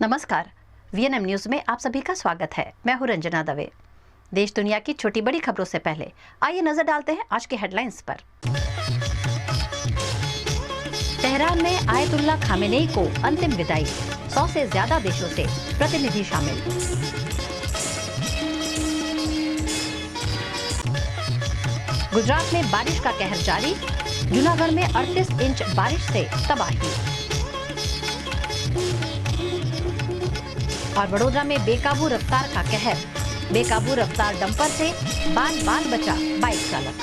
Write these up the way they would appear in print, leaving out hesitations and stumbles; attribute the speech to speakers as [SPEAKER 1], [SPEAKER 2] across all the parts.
[SPEAKER 1] नमस्कार, VNM news में आप सभी का स्वागत है। मैं हूं रंजना दवे। देश दुनिया की छोटी बड़ी खबरों से पहले आइए नजर डालते हैं आज के हेडलाइंस पर। तेहरान में आयतुल्ला खामेनेई को अंतिम विदाई, 100 से ज्यादा देशों से प्रतिनिधि शामिल। गुजरात में बारिश का कहर जारी, जूनागढ़ में 38 इंच बारिश से तबाही। और वडोदरा में बेकाबू रफ्तार का कहर, बेकाबू रफ्तार डंपर से बाल बाल बचा बाइक चालक।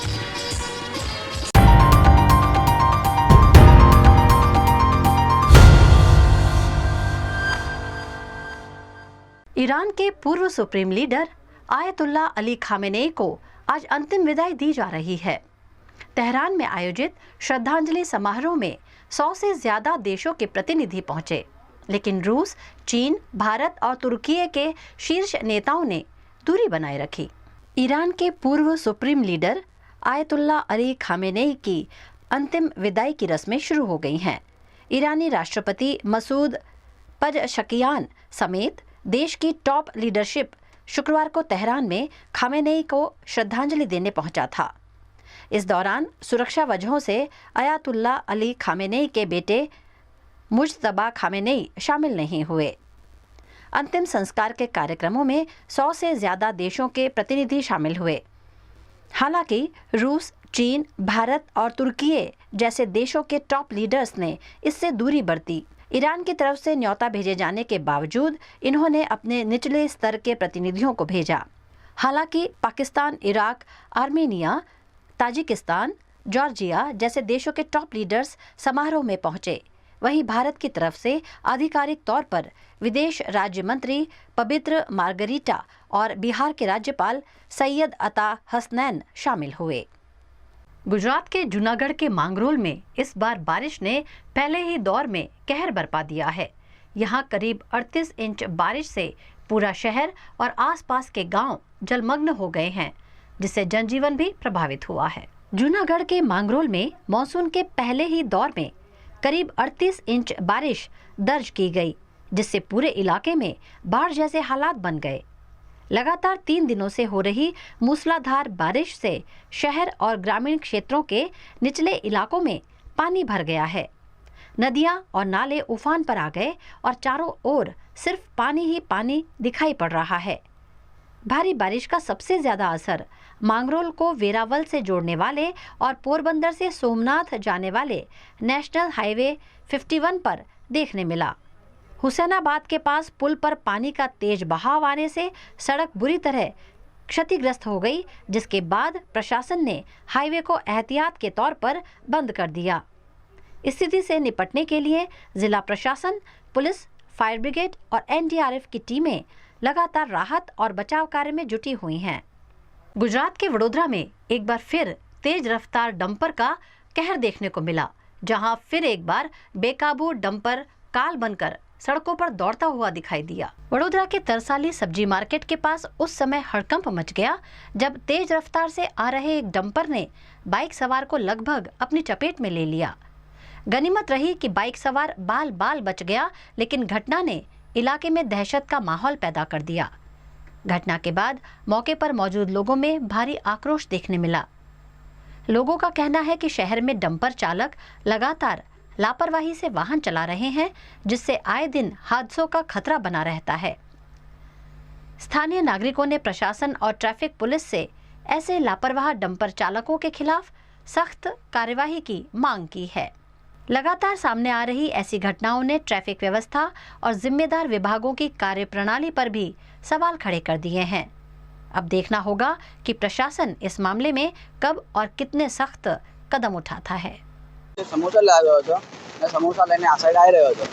[SPEAKER 1] ईरान के पूर्व supreme leader ayatollah Ali Khamenei को आज अंतिम विदाई दी जा रही है। तेहरान में आयोजित श्रद्धांजलि समारोह में 100 से ज्यादा देशों के प्रतिनिधि पहुंचे, लेकिन रूस, चीन, भारत और तुर्की के शीर्ष नेताओं ने दूरी बनाए रखी। ईरान के पूर्व supreme leader ayatollah Ali Khamenei की अंतिम विदाई की रस्में शुरू हो गई हैं। ईरानी राष्ट्रपति मसूद पज़ेश्कियान समेत देश की टॉप लीडरशिप शुक्रवार को तेहरान में खामेनेई को श्रद्धांजलि देने पहुंचा था। इस दौरान सुरक्षा वजहों से आयतुल्ला अली खामेनेई के बेटे मुज्तबा खामेनेई शामिल नहीं हुए। अंतिम संस्कार के कार्यक्रमों में 100 से ज्यादा देशों के प्रतिनिधि शामिल हुए। हालांकि रूस, चीन, भारत और तुर्की जैसे देशों के टॉप लीडर्स ने इससे दूरी बरती। ईरान की तरफ से न्योता भेजे जाने के बावजूद इन्होंने अपने निचले स्तर के प्रतिनिधियों को भेजा। हालांकि Pakistan, Iraq, Armenia, Tajikistan, Georgia जैसे देशों के टॉप लीडर्स समारोह में पहुंचे। वहीं भारत की तरफ से आधिकारिक तौर पर विदेश राज्य मंत्री पवित्र मार्गरीटा और बिहार के राज्यपाल सैयद अता हसनैन शामिल हुए। गुजरात के जूनागढ़ के मांगरोल में इस बार बारिश ने पहले ही दौर में कहर बरपा दिया है। यहां करीब 38 इंच बारिश से पूरा शहर और आसपास के गांव जलमग्न हो गए हैं, जिससे जनजीवन भी प्रभावित हुआ है। जूनागढ़ के मांगरोल में मानसून के पहले ही दौर में करीब 38 इंच बारिश दर्ज की गई, जिससे पूरे इलाके में बाढ़ जैसे हालात बन गए। लगातार 3 दिनों से हो रही मूसलाधार बारिश से शहर और ग्रामीण क्षेत्रों के निचले इलाकों में पानी भर गया है। नदियां और नाले उफान पर आ गए और चारों ओर सिर्फ पानी ही पानी दिखाई पड़ रहा है। भारी बारिश का सबसे ज्यादा असर मांगरोल को वेरावल से जोड़ने वाले और पोरबंदर से सोमनाथ जाने वाले नेशनल हाईवे 51 पर देखने मिला। हुसैनाबाद के पास पुल पर पानी का तेज बहाव आने से सड़क बुरी तरह क्षतिग्रस्त हो गई, जिसके बाद प्रशासन ने हाईवे को एहतियात के तौर पर बंद कर दिया। स्थिति से निपटने के लिए जिला प्रशासन, पुलिस, फायर ब्रिगेड और एनडीआरएफ की टीमें लगातार राहत और बचाव कार्य में जुटी हुई हैं। गुजरात के वडोदरा में एक बार फिर तेज रफ्तार डंपर का कहर देखने को मिला, जहां फिर एक बार बेकाबू डंपर काल बनकर सड़कों पर दौड़ता हुआ दिखाई दिया। वडोदरा के तरसाली सब्जी मार्केट के पास उस समय हड़कंप मच गया जब तेज रफ्तार से आ रहे एक डंपर ने बाइक सवार को लगभग अपनी चपेट में ले लिया। गनीमत रही कि बाइक सवार बाल बाल बच गया, लेकिन घटना ने इलाके में दहशत का माहौल पैदा कर दिया। घटना के बाद मौके पर मौजूद लोगों में भारी आक्रोश देखने मिला। लोगों का कहना है कि शहर में डंपर चालक लगातार लापरवाही से वाहन चला रहे हैं, जिससे आए दिन हादसों का खतरा बना रहता है। स्थानीय नागरिकों ने प्रशासन और ट्रैफिक पुलिस से ऐसे लापरवाह डंपर चालकों के खिलाफ सख्त कार्यवाही की मांग की है। लगातार सामने आ रही ऐसी घटनाओं ने ट्रैफिक व्यवस्था और जिम्मेदार विभागों की कार्यप्रणाली पर भी सवाल खड़े कर दिए हैं। अब देखना होगा कि प्रशासन इस मामले में कब और कितने सख्त कदम उठाता है।
[SPEAKER 2] समोसा ला गयो હતો ને સમોસા લઈને આ સાઈડ આવી રહ્યો હતો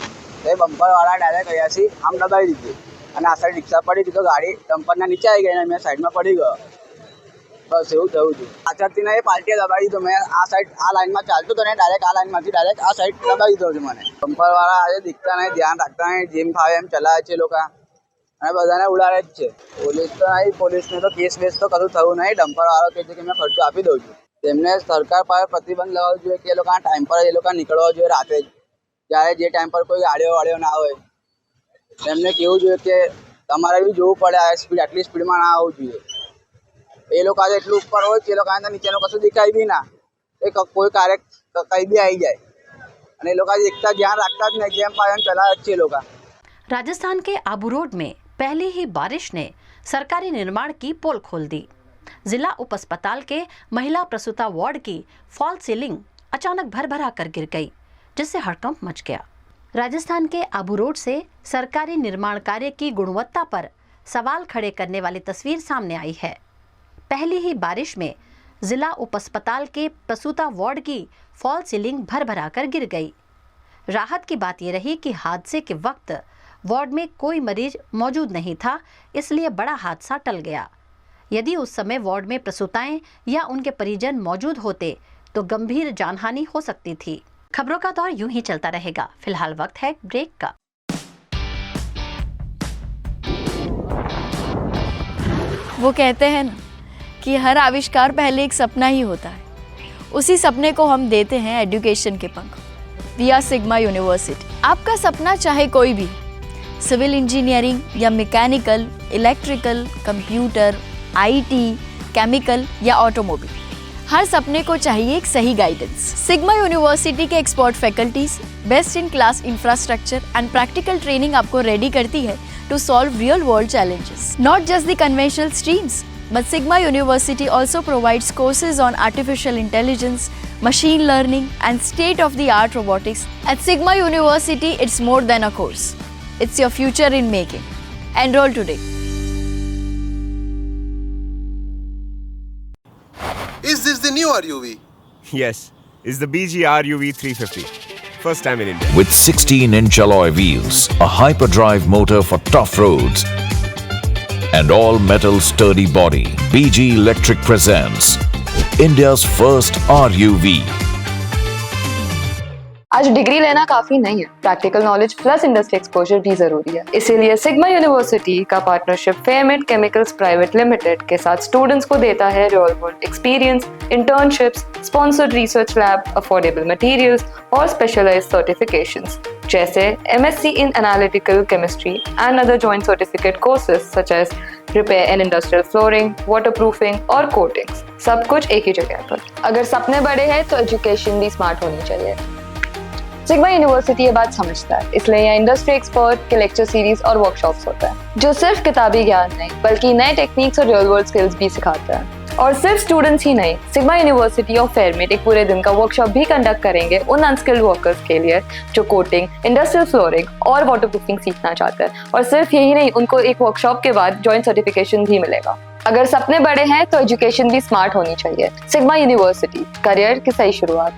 [SPEAKER 2] તે બમ્પર વાળા ડાયરેક્ટ અહીંયાથી આમ દબાવી દીધી અને આ સાઈડ રિક્ષા પડી હતી તો ગાડી ડમ્પરના નીચે આવી ગઈ અને મેં સાઈડમાં પડી ગયો। બસ એવું થયું હતું। પાછળથી ને એ પાર્ટીએ દબાવી દીધો। મેં આ સાઈડ આ લાઈનમાં ચાલતો હતો ને ડાયરેક્ટ આ લાઈનમાંથી ડાયરેક્ટ આ સાઈડ દબાવી દીધો છે મને। બમ્પર વાળા આજે દીખતા નહીં, ધ્યાન રાખતા નહીં, જેમ ફાવે એમ ચલાવે છે લોકો અને બધાને ઉડાડે જ છે। પોલીસ તો નહીં, પોલીસને તો કેસ બેસ તો કશું થયું નહીં। ડમ્પર વાળો કહે છે કે મેં ખર્ચો આપી દઉં છું। તેમને સરકાર પાસે પ્રતિબંધ લાવવો જોઈએ કે એ લોકો ટાઈમ પર એ લોકો નીકળવા જોઈએ રાતે જ, જ્યારે જે ટાઈમ પર કોઈ ગાડીઓ વાળીઓ ના હોય એમને કેવું જોઈએ કે તમારે બી જોવું પડે આ સ્પીડ આટલી સ્પીડમાં ના આવવું જોઈએ. એ લોકો આજે એટલું ઉપર હોય કે એ લોકો આને નીચેનું કશું દેખાય બી ના, એ કોઈ કાર્ય કંઈ બી આવી જાય અને એ લોકો આજે એકતા ધ્યાન રાખતા જ નહીં, જેમ પાડે એમ ચલાવે જ છે એ લોકો.
[SPEAKER 1] राजस्थान के आबू रोड में पहली ही बारिश ने सरकारी निर्माण की पोल खोल दी. जिला उप अस्पताल के महिला प्रसूता वार्ड की फॉल सीलिंग अचानक भरभरा कर गिर गई, जिससे हड़कंप मच गया. राजस्थान के आबू रोड से सरकारी निर्माण कार्य की गुणवत्ता पर सवाल खड़े करने वाली तस्वीर सामने आई है. पहली ही बारिश में जिला उप अस्पताल के प्रसूता वार्ड की फॉल सीलिंग भरभरा कर गिर गई. राहत की बात यह रही कि हादसे के वक्त वार्ड में कोई मरीज मौजूद नहीं था, इसलिए बड़ा हादसा टल गया. यदि उस समय वार्ड में प्रसूताएं या उनके परिजन मौजूद होते तो गंभीर जानहानि हो सकती थी. खबरों का दौर यूं ही चलता रहेगा. फिलहाल वक्त है ब्रेक का.
[SPEAKER 3] वो कहते हैं ना कि हर आविष्कार पहले एक सपना ही होता है. उसी सपने को हम देते हैं एजुकेशन के पंख. We are Sigma University. आपका सपना चाहे कोई भी, सिविल इंजीनियरिंग या mechanical, electrical, computer, IT, chemical या ऑटोमोबाइल, हर सपने को चाहिए एक सही गाइडेंस. सिग्मा यूनिवर्सिटी के expert faculties, best in class infrastructure and practical training आपको रेडी करती है to solve real world challenges. Not just the conventional streams, but Sigma University also provides courses on artificial intelligence, machine learning and state-of-the-art robotics. At Sigma University, it's more than a course. It's your future in making. Enroll today.
[SPEAKER 4] Is this the new RUV?
[SPEAKER 5] Yes, it's the BG RUV 350. First time in India.
[SPEAKER 6] With 16-inch alloy wheels, a hyperdrive motor for tough roads, and all-metal sturdy body, BG Electric presents India's first RUV.
[SPEAKER 7] आज degree लेना काफी नहीं है, practical knowledge plus industry exposure भी जरूरी है. इसीलिए Sigma University का partnership Fairmate Chemicals Private Limited के साथ स्टूडेंट्स को देता है real world experience, internships, sponsored research lab, affordable materials और स्पेशलाइज्ड सर्टिफिकेशंस जैसे MSc in analytical chemistry and other joint certificate courses such as repair and industrial flooring, waterproofing और coatings. सब कुछ एक ही जगह पर. अगर सपने बड़े हैं तो एजुकेशन भी स्मार्ट होनी चाहिए. सिग्मा यूनिवर्सिटी ये बात समझता है, इसलिए यहाँ इंडस्ट्री एक्सपर्ट के लेक्चर सीरीज और वर्कशॉप्स होता है जो सिर्फ किताबी ज्ञान नहीं बल्कि नए टेक्निक्स और रियल वर्ल्ड स्किल्स भी सिखाता है. और सिर्फ स्टूडेंट्स ही नहीं, सिग्मा यूनिवर्सिटी और फेयरमेट एक पूरे दिन का वर्कशॉप भी कंडक्ट करेंगे उन अनस्किल्ड वर्कर्स के लिए जो कोटिंग, इंडस्ट्रियल फ्लोरिंग और वाटरप्रूफिंग सीखना चाहते हैं. और सिर्फ यही नहीं, उनको एक वर्कशॉप के बाद जॉइंट सर्टिफिकेशन भी मिलेगा. अगर सपने बड़े हैं तो एजुकेशन भी स्मार्ट होनी चाहिए. सिग्मा यूनिवर्सिटी, करियर की सही शुरुआत.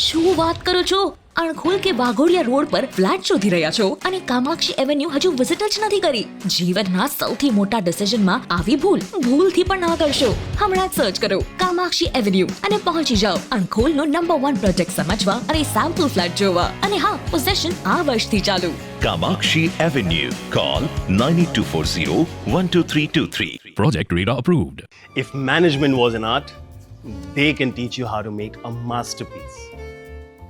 [SPEAKER 8] શું વાત કરો છો? અણખોલ કે વાઘોડિયા રોડ પર ફ્લેટ શોધી રહ્યા છો અને કામાક્ષી એવન્યુ હજુ વિઝિટ જ નથી કરી? જીવનના સૌથી મોટા ડિસિઝનમાં આવી ભૂલથી પણ ના કરશો. હમણાં જ સર્ચ કરો કામાક્ષી એવન્યુ અને પહોંચી જાઓ અણખોલનો નંબર 1 પ્રોજેક્ટ સમજવા અને સેમ્પલ ફ્લેટ જોવા. અને હા, પોઝેશન આ વર્ષથી ચાલુ.
[SPEAKER 9] Kamakshi Avenue. Call 9824012323.
[SPEAKER 10] Project Radar approved.
[SPEAKER 11] If management was an art, they can teach you how to make a masterpiece.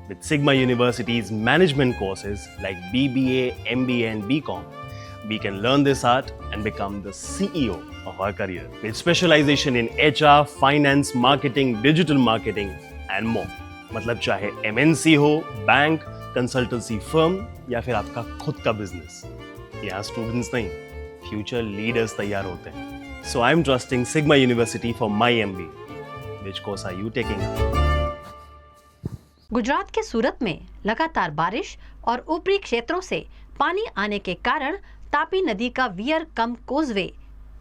[SPEAKER 11] With Sigma University's management courses like BBA, MBA and BCom, we can learn this art and become the CEO of our career. With specialization in HR, finance, marketing, digital marketing and more. मतलब चाहे MNC हो, bank, consultancy firm या फिर आपका खुद का business, यहाँ students नहीं, फ्यूचर लीडर्स तैयार होते हैं. So I'm trusting Sigma University for my MBA. Which course are you taking up?
[SPEAKER 1] Gujarat के सूरत में लगातार बारिश और ऊपरी क्षेत्रों से पानी आने के कारण तापी नदी का वियर कम कोजवे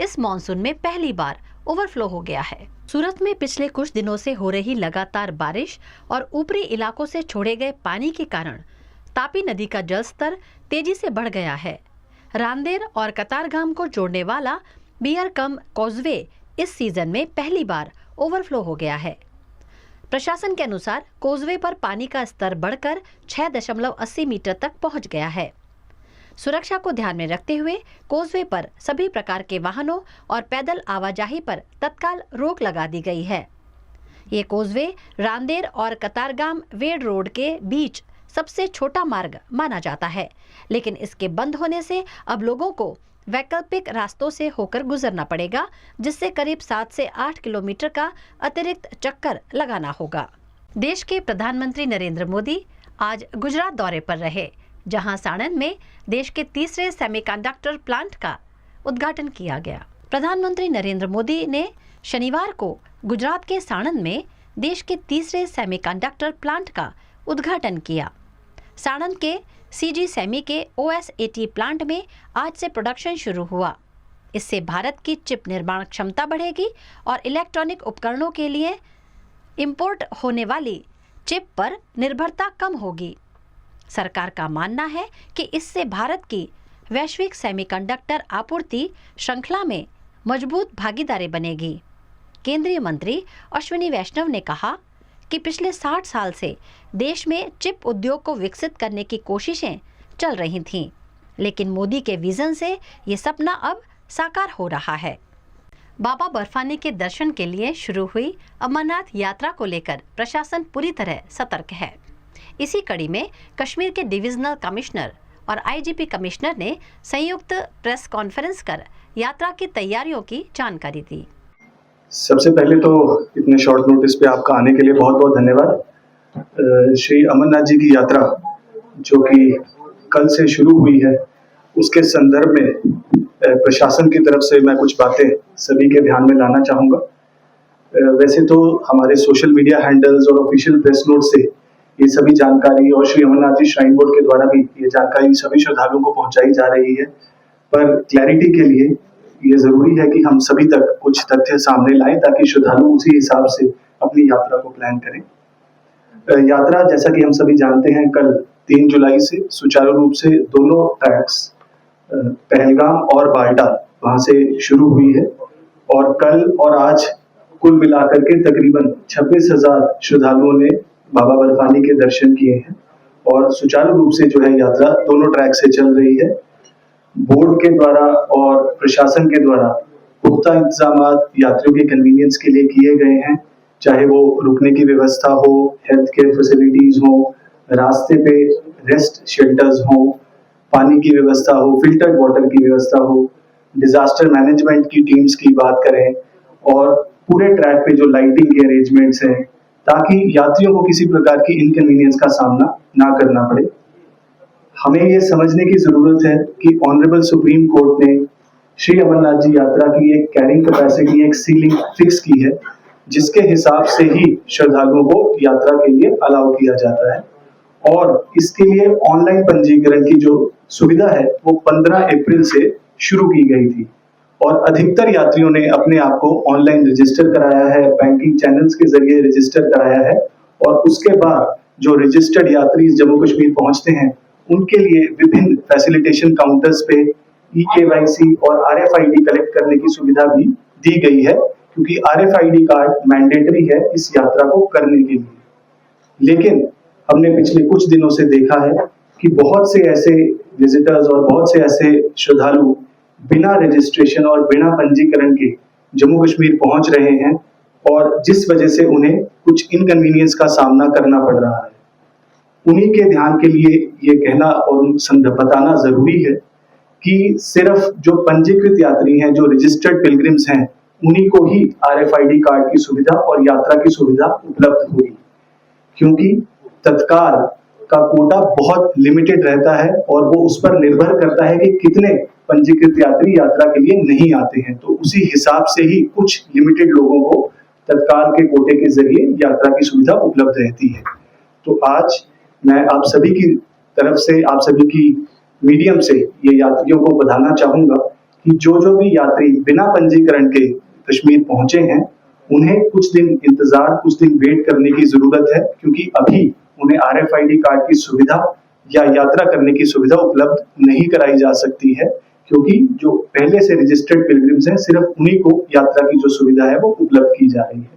[SPEAKER 1] इस मॉनसून में पहली बार ओवरफ्लो हो गया है. सूरत में पिछले कुछ दिनों से हो रही लगातार बारिश और ऊपरी इलाकों से छोड़े गए पानी के कारण तापी नदी का जलस्तर तेजी से बढ़ गया है. रांदेर और कतारगाम को जोड़ने वाला वियर कम कोजवे इस सीजन में पहली बार ओवरफ्लो हो गया है. प्रशासन के अनुसार कोजवे पर पानी का स्तर बढ़कर 6.80 मीटर तक पहुंच गया है. सुरक्षा को ध्यान में रखते हुए कोजवे पर सभी प्रकार के वाहनों और पैदल आवाजाही पर तत्काल रोक लगा दी गई है. ये कोजवे रांदेर और कतारगाम वेड रोड के बीच सबसे छोटा मार्ग माना जाता है, लेकिन इसके बंद होने से अब लोगों को वैकल्पिक रास्तों से होकर गुजरना पड़ेगा, जिससे करीब 7 से 8 किलोमीटर का अतिरिक्त चक्कर लगाना होगा। देश के प्रधानमंत्री नरेंद्र मोदी आज गुजरात दौरे पर रहे, जहां साणंद में देश के तीसरे सेमीकंडक्टर प्लांट का उद्घाटन किया गया। प्रधानमंत्री नरेंद्र मोदी ने शनिवार को गुजरात के साणंद में देश के तीसरे सेमीकंडक्टर प्लांट का उद्घाटन किया। साणंद के सीजी सेमी के OSAT प्लांट में आज से प्रोडक्शन शुरू हुआ। इससे भारत की चिप निर्माण क्षमता बढ़ेगी और इलेक्ट्रॉनिक उपकरणों के लिए इंपोर्ट होने वाली चिप पर निर्भरता कम होगी। सरकार का मानना है कि इससे भारत की वैश्विक सेमीकंडक्टर आपूर्ति श्रृंखला में मजबूत भागीदारी बनेगी। केंद्रीय मंत्री अश्विनी वैष्णव ने कहा कि पिछले 60 साल से देश में चिप उद्योग को विकसित करने की कोशिशें चल रही थीं, लेकिन मोदी के विजन से ये सपना अब साकार हो रहा है। बाबा बर्फानी के दर्शन के लिए शुरू हुई अमरनाथ यात्रा को लेकर प्रशासन पूरी तरह सतर्क है। इसी कड़ी में कश्मीर के डिविजनल कमिश्नर और IGP कमिश्नर ने संयुक्त प्रेस कॉन्फ्रेंस कर यात्रा की तैयारियों की जानकारी दी।
[SPEAKER 10] सबसे पहले तो इतने शॉर्ट नोटिस पे आपका आने के लिए बहुत बहुत धन्यवाद। श्री अमरनाथ जी की यात्रा जो कि कल से शुरू हुई है, उसके संदर्भ में प्रशासन की तरफ से मैं कुछ बातें सभी के ध्यान में लाना चाहूँगा। वैसे तो हमारे सोशल मीडिया हैंडल्स और ऑफिशियल प्रेस नोट से ये सभी जानकारी और श्री अमरनाथ जी श्राइन बोर्ड के द्वारा भी ये जानकारी सभी श्रद्धालुओं को पहुँचाई जा रही है, पर क्लैरिटी के लिए ये जरूरी है कि हम सभी तक कुछ तथ्य सामने लाएं ताकि श्रद्धालु उसी हिसाब से अपनी यात्रा को प्लान करें। यात्रा जैसा कि हम सभी जानते हैं कल 3 जुलाई से सुचारू रूप से दोनों ट्रैक्स पहलगाम और बाल्टाल वहां से शुरू हुई है और कल और आज कुल मिलाकर के तकरीबन 26,000 श्रद्धालुओं ने बाबा बर्फानी के दर्शन किए हैं और सुचारू रूप से जो है यात्रा दोनों ट्रैक से चल रही है। बोर्ड के द्वारा और प्रशासन के द्वारा पुख्ता इंतजाम यात्रियों के कन्वीनियंस के लिए किए गए हैं, चाहे वो रुकने की व्यवस्था हो, हेल्थ केयर फैसिलिटीज हो, रास्ते पे रेस्ट शेल्टर्स हो, पानी की व्यवस्था हो, फिल्टर्ड वाटर की व्यवस्था हो, डिजास्टर मैनेजमेंट की टीम्स की बात करें और पूरे ट्रैक पे जो लाइटिंग के अरेंजमेंट्स हैं ताकि यात्रियों को किसी प्रकार की इनकन्वीनियंस का सामना ना करना पड़े। हमें ये समझने की जरूरत है कि ऑनरेबल सुप्रीम कोर्ट ने श्री अमरनाथ जी यात्रा की एक कैरिंग कैपेसिटी, एक सीलिंग फिक्स की है, जिसके हिसाब से ही श्रद्धालुओं को यात्रा के लिए अलाउ किया जाता है और इसके लिए ऑनलाइन पंजीकरण की जो सुविधा है वो 15 अप्रैल से शुरू की गई थी और अधिकतर यात्रियों ने अपने आप को ऑनलाइन रजिस्टर कराया है, बैंकिंग चैनल्स के जरिए रजिस्टर कराया है और उसके बाद जो रजिस्टर्ड यात्री जम्मू कश्मीर पहुंचते हैं उनके लिए विभिन्न फैसिलिटेशन काउंटर्स पे eKYC और RFID कलेक्ट करने की सुविधा भी दी गई है, क्योंकि RFID कार्ड मैंडेटरी है इस यात्रा को करने के लिए। लेकिन हमने पिछले कुछ दिनों से देखा है कि बहुत से ऐसे विजिटर्स और बहुत से ऐसे श्रद्धालु बिना रजिस्ट्रेशन और बिना पंजीकरण के जम्मू कश्मीर पहुंच रहे हैं और जिस वजह से उन्हें कुछ इनकन्वीनियंस का सामना करना पड़ रहा है। उन्हीं के ध्यान के लिए ये कहना और बताना जरूरी है कि सिर्फ जो पंजीकृत यात्री हैं, जो रजिस्टर्ड पिलग्रिम्स हैं, उन्हीं को ही RFID कार्ड की सुविधा और यात्रा की सुविधा उपलब्ध होगी, क्योंकि तत्काल का कोटा बहुत लिमिटेड रहता है और वो उस पर निर्भर करता है कि कितने पंजीकृत यात्री यात्रा के लिए नहीं आते हैं। तो उसी हिसाब से ही कुछ लिमिटेड लोगों को तत्काल के कोटे के जरिए यात्रा की सुविधा उपलब्ध रहती है। तो आज मैं आप सभी की तरफ से, आप सभी की मीडियम से ये यात्रियों को बताना चाहूंगा कि जो भी यात्री बिना पंजीकरण के कश्मीर पहुंचे हैं उन्हें कुछ दिन इंतजार, कुछ दिन वेट करने की जरूरत है, क्योंकि अभी उन्हें RFID कार्ड की सुविधा या यात्रा करने की सुविधा उपलब्ध नहीं कराई जा सकती है, क्योंकि जो पहले से रजिस्टर्ड पिलग्रिम्स हैं सिर्फ उन्हीं को यात्रा की जो सुविधा है वो उपलब्ध की जा रही है।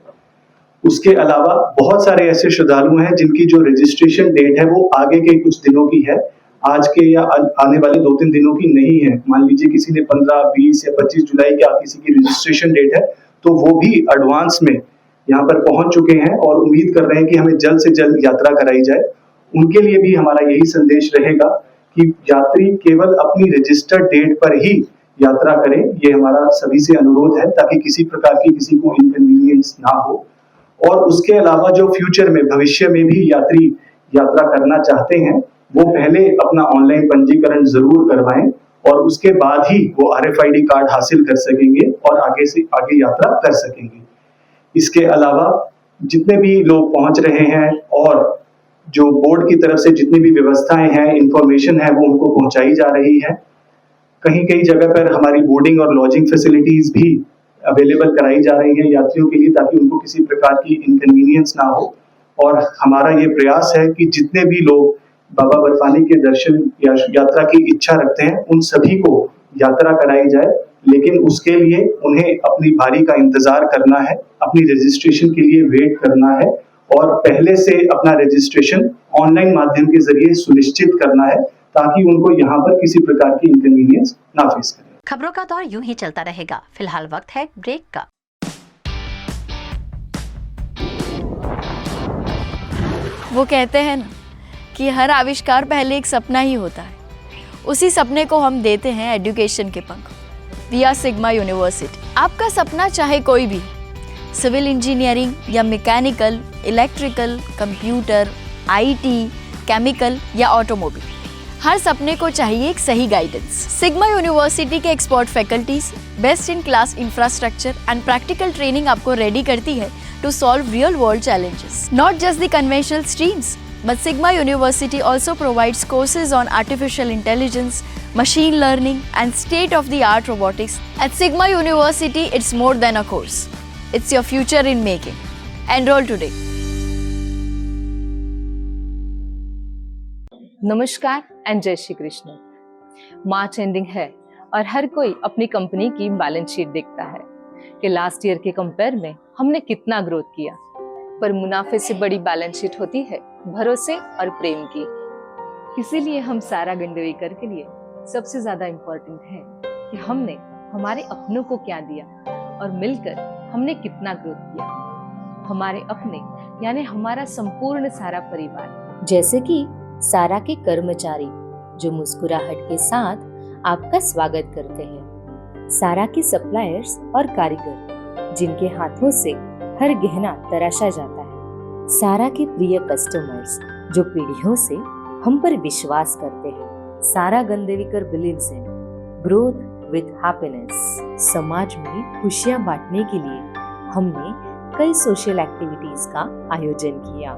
[SPEAKER 10] उसके अलावा बहुत सारे ऐसे श्रद्धालु हैं जिनकी जो रजिस्ट्रेशन डेट है वो आगे के कुछ दिनों की है, आज के या आने वाले 2-3 दिनों की नहीं है। मान लीजिए किसी ने 15, 20 या 25 जुलाई का किसी की रजिस्ट्रेशन डेट है, तो वो भी एडवांस में यहाँ पर पहुंच चुके हैं और उम्मीद कर रहे हैं कि हमें जल्द से जल्द यात्रा कराई जाए। उनके लिए भी हमारा यही संदेश रहेगा कि यात्री केवल अपनी रजिस्टर्ड डेट पर ही यात्रा करें। ये हमारा सभी से अनुरोध है ताकि किसी प्रकार की किसी को इनकन्वीनियंस ना हो। और उसके अलावा जो फ्यूचर में भविष्य में भी यात्री यात्रा करना चाहते हैं वो पहले अपना ऑनलाइन पंजीकरण जरूर करवाएं और उसके बाद ही वो RFID कार्ड हासिल कर सकेंगे और आगे से आगे यात्रा कर सकेंगे। इसके अलावा जितने भी लोग पहुंच रहे हैं और जो बोर्ड की तरफ से जितनी भी व्यवस्थाएं हैं, इंफॉर्मेशन है, वो उनको पहुंचाई जा रही है। कहीं कहीं जगह पर हमारी बोर्डिंग और लॉजिंग फैसिलिटीज भी अवेलेबल कराई जा रही है यात्रियों के लिए ताकि उनको किसी प्रकार की इनकन्वीनियंस ना हो। और हमारा ये प्रयास है कि जितने भी लोग बाबा बर्फानी के दर्शन या यात्रा की इच्छा रखते हैं उन सभी को यात्रा कराई जाए, लेकिन उसके लिए उन्हें अपनी बारी का इंतजार करना है, अपनी रजिस्ट्रेशन के लिए वेट करना है और पहले से अपना रजिस्ट्रेशन ऑनलाइन माध्यम के जरिए सुनिश्चित करना है ताकि उनको यहाँ पर किसी प्रकार की इनकन्वीनियंस ना फेस करें।
[SPEAKER 1] खबरों का दौर यूं ही चलता रहेगा। फिलहाल वक्त है ब्रेक का।
[SPEAKER 3] वो कहते हैं ना कि हर आविष्कार पहले एक सपना ही होता है। उसी सपने को हम देते हैं एजुकेशन के पंख। We are Sigma University. आपका सपना चाहे कोई भी, सिविल इंजीनियरिंग या mechanical, electrical, computer, IT, chemical या ऑटोमोबाइल, हर सपने को चाहिए एक सही गाइडेंस। सिग्मा यूनिवर्सिटी के expert faculties, best in class infrastructure and practical training आपको रेडी करती है to solve real world challenges. Not just the conventional streams, but Sigma University also provides courses on artificial intelligence, machine learning and state-of-the-art robotics. At Sigma University, it's more than a course. It's your future in making. Enroll today.
[SPEAKER 7] नमस्कार and जय Shri Krishna. March ending है और हर कोई अपनी company की balance sheet देखता है कि लास्ट ईयर के कंपेयर में हमने कितना ग्रोथ किया, पर मुनाफे से बड़ी बैलेंस शीट होती है भरोसे और प्रेम की। इसीलिए हम सारा गंडवेकर के लिए सबसे ज्यादा इम्पोर्टेंट है कि हमने हमारे अपनों को क्या दिया और मिलकर हमने कितना ग्रोथ किया। हमारे अपने यानी हमारा संपूर्ण सारा परिवार,
[SPEAKER 12] जैसे कि सारा के कर्मचारी जो मुस्कुराहट के साथ आपका स्वागत करते हैं, सारा के सप्लायर्स और कारीगर जिनके हाथों से हर गहना तराशा जाता है, सारा के प्रिय कस्टमर्स जो पीढ़ियों से हम पर विश्वास करते हैं। Sara Gandevikar believes in growth with happiness. समाज में खुशियां बांटने के लिए हमने कई सोशल एक्टिविटीज का आयोजन किया।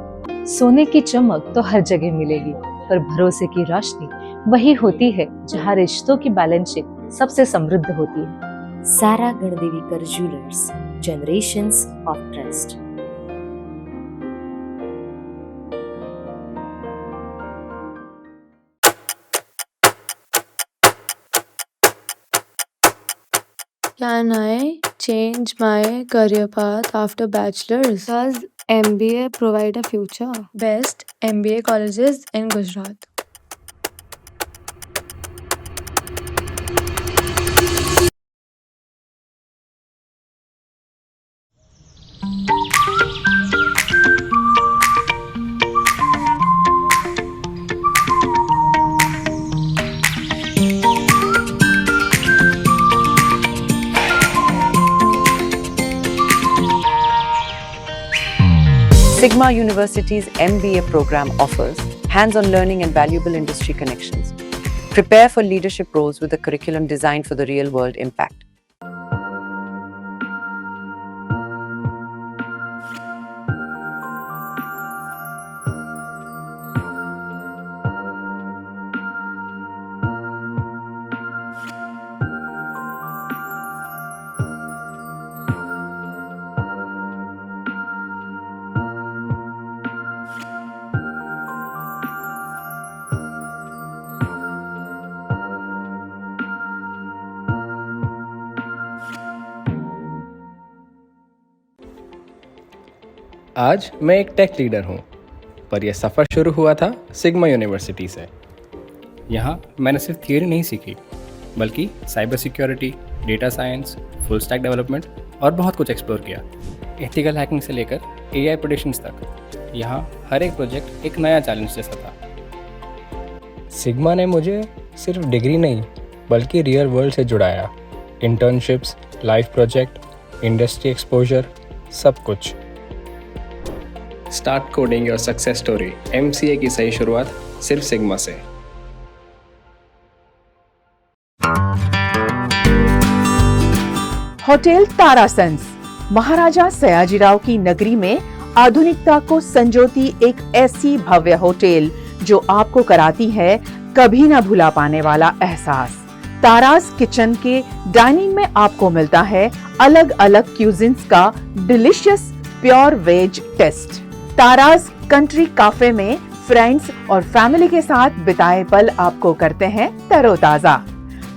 [SPEAKER 7] सोने की चमक तो हर जगह मिलेगी, पर भरोसे की रोशनी वही होती है जहाँ रिश्तों की बैलेंस शीट सबसे समृद्ध होती है।
[SPEAKER 12] Sara Gandevikar jewellers, generations of trust.
[SPEAKER 13] Can I change my career path after bachelor's? Does MBA provide a future? Best MBA colleges in Gujarat.
[SPEAKER 14] Sigma University's MBA program offers hands-on learning and valuable industry connections. Prepare for leadership roles with a curriculum designed for the real-world impact.
[SPEAKER 15] आज मैं एक take leader हूँ, पर यह सफ़र शुरू हुआ था sigma university से। यहाँ मैंने सिर्फ थियरी नहीं सीखी, बल्कि cyber security, data science, full stack development और बहुत कुछ एक्सप्लोर किया। एथिकल हैकिंग से लेकर AI प्रेडिक्शंस तक। यहाँ हर एक प्रोजेक्ट एक नया चैलेंज जैसा था। सिग्मा ने मुझे सिर्फ डिग्री नहीं बल्कि रियल वर्ल्ड से जुड़ाया। Internships, live project, industry exposure, सब कुछ। Start coding your success story. MCA की सही शुरुआत सिर्फ सिग्मा से।
[SPEAKER 16] होटल तारासंस महाराजा सयाजीराव की नगरी में आधुनिकता को संजोती एक ऐसी भव्य होटल जो आपको कराती है कभी न भुला पाने वाला एहसास। तारास किचन के डाइनिंग में आपको मिलता है अलग अलग क्यूजिन्स का delicious pure veg taste. Taras country cafe में फ्रेंड्स और फैमिली के साथ बिताए पल आपको करते हैं तरोताजा।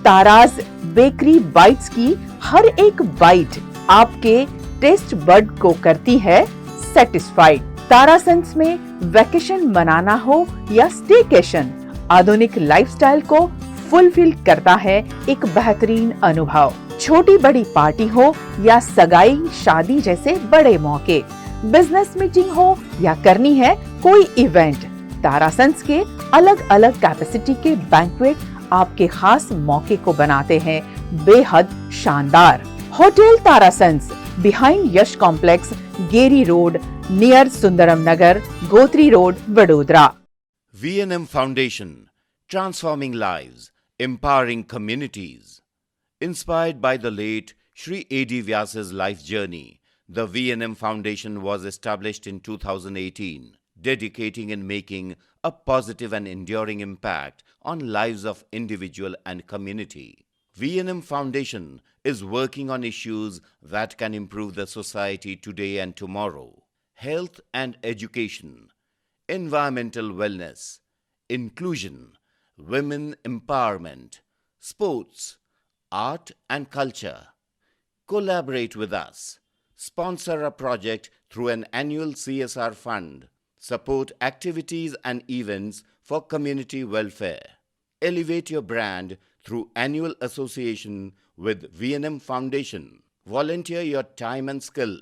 [SPEAKER 16] तारास बेकरी बाइट्स की हर एक बाइट आपके टेस्ट बड को करती है सेटिस्फाइड। तारासंस में वैकेशन मनाना हो या स्टेकेशन, आधुनिक लाइफस्टाइल को फुलफिल करता है एक बेहतरीन अनुभव। छोटी बड़ी पार्टी हो या सगाई शादी जैसे बड़े मौके, बिजनेस मीटिंग हो या करनी है कोई इवेंट, तारासंस के अलग अलग कैपेसिटी के बैंक्वेट आपके खास मौके को बनाते हैं बेहद शानदार। Hotel Tarasons behind Yash complex, गेरी road, near Sundaram Nagar, Gotri road, Vadodara.
[SPEAKER 17] V&M Foundation, transforming lives, empowering communities. Inspired by the late Shri A.D. Vyas's life journey, the V&M Foundation was established in 2018, dedicating and making a positive and enduring impact on lives of individual and community. V&M Foundation is working on issues that can improve the society today and tomorrow. Health and education, environmental wellness, inclusion, women empowerment, sports, art and culture. Collaborate with us. Sponsor a project through an annual CSR fund. Support activities and events for community welfare. Elevate your brand through annual association with V&M Foundation. Volunteer your time and skill.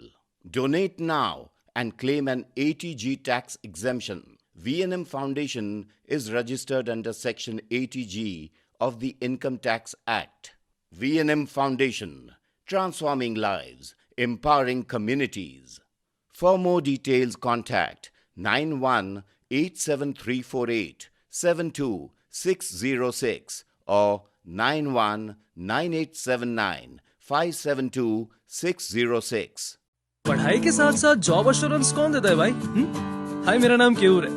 [SPEAKER 17] Donate now and claim an 80G tax exemption. V&M Foundation is registered under Section 80G of the Income Tax Act. V&M Foundation, transforming lives, empowering communities. For more details, contact 918738 72606 or 919879 572606।
[SPEAKER 18] पढ़ाई के साथ साथ job assurance कौन देता है भाई? हाय, मेरा नाम केयूर है।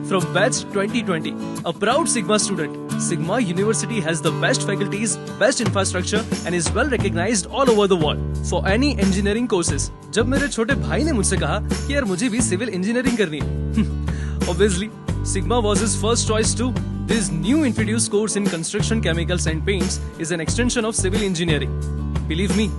[SPEAKER 18] From batch 2020, a proud Sigma student, Sigma University has the best faculties, best infrastructure and is well recognized all over the world for any engineering courses. जब मेरे छोटे भाई ने मुझसे कहा कि यार मुझे भी सिविल इंजीनियरिंग करनी है, obviously Sigma was his first choice too. This new introduced course in construction chemicals and paints is an extension of civil engineering. Believe me,